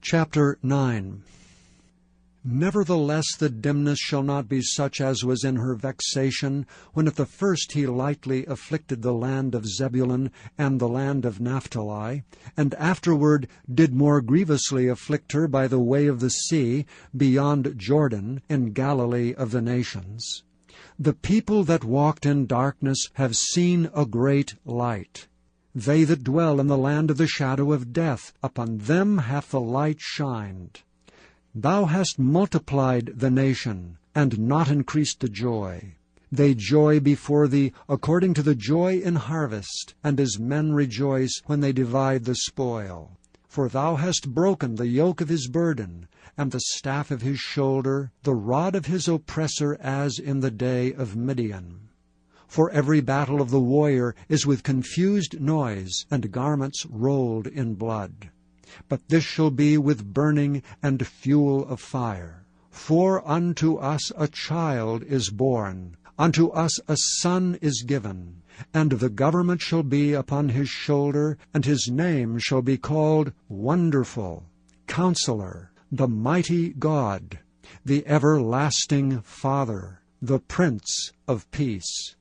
Chapter 9. Nevertheless the dimness shall not be such as was in her vexation, when at the first he lightly afflicted the land of Zebulun and the land of Naphtali, and afterward did more grievously afflict her by the way of the sea, beyond Jordan, in Galilee of the nations. The people that walked in darkness have seen a great light. They that dwell in the land of the shadow of death, upon them hath the light shined. Thou hast multiplied the nation, and not increased the joy. They joy before thee according to the joy in harvest, and as men rejoice when they divide the spoil. For thou hast broken the yoke of his burden, and the staff of his shoulder, the rod of his oppressor, as in the day of Midian. For every battle of the warrior is with confused noise, and garments rolled in blood. But this shall be with burning and fuel of fire. For unto us a child is born, unto us a son is given, and the government shall be upon his shoulder, and his name shall be called Wonderful, Counselor, the Mighty God, the Everlasting Father, the Prince of Peace.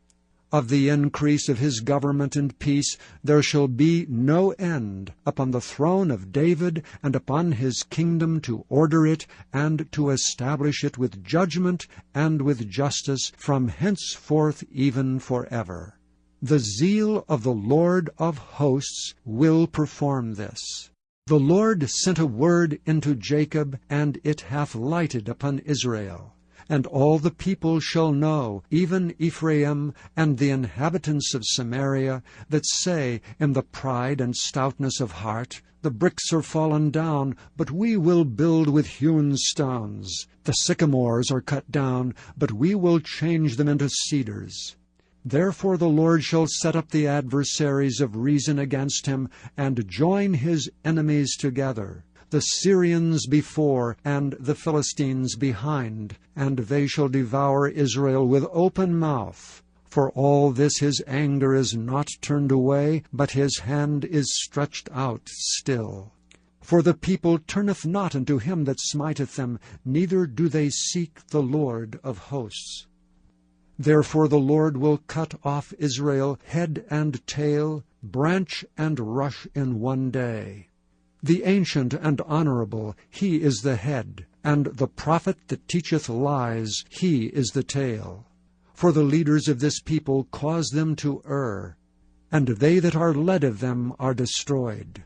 Of the increase of his government and peace there shall be no end, upon the throne of David and upon his kingdom, to order it and to establish it with judgment and with justice from henceforth even forever. The zeal of the Lord of hosts will perform this. The Lord sent a word into Jacob, and it hath lighted upon Israel. And all the people shall know, even Ephraim and the inhabitants of Samaria, that say in the pride and stoutness of heart, The bricks are fallen down, but we will build with hewn stones. The sycamores are cut down, but we will change them into cedars. Therefore the Lord shall set up the adversaries of reason against him, and join his enemies together, the Syrians before, and the Philistines behind, and they shall devour Israel with open mouth. For all this his anger is not turned away, but his hand is stretched out still. For the people turneth not unto him that smiteth them, neither do they seek the Lord of hosts. Therefore the Lord will cut off Israel head and tail, branch and rush in one day. The ancient and honorable, he is the head, and the prophet that teacheth lies, he is the tail. For the leaders of this people cause them to err, and they that are led of them are destroyed.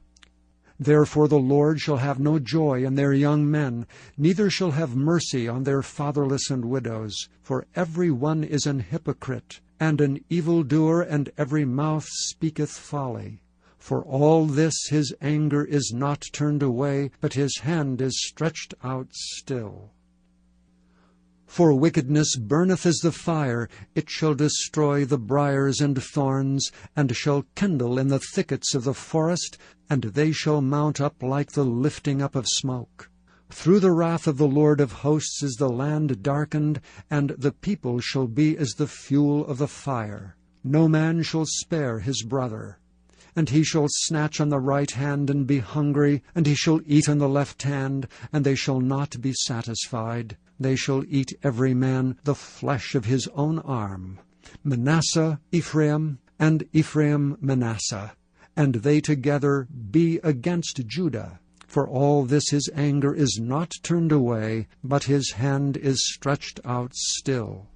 Therefore the Lord shall have no joy in their young men, neither shall have mercy on their fatherless and widows. For every one is an hypocrite, and an evildoer, and every mouth speaketh folly. For all this his anger is not turned away, but his hand is stretched out still. For wickedness burneth as the fire, it shall destroy the briars and thorns, and shall kindle in the thickets of the forest, and they shall mount up like the lifting up of smoke. Through the wrath of the Lord of hosts is the land darkened, and the people shall be as the fuel of the fire. No man shall spare his brother. And he shall snatch on the right hand and be hungry, and he shall eat on the left hand, and they shall not be satisfied. They shall eat every man the flesh of his own arm. Manasseh Ephraim, and Ephraim Manasseh, and they together be against Judah. For all this his anger is not turned away, but his hand is stretched out still.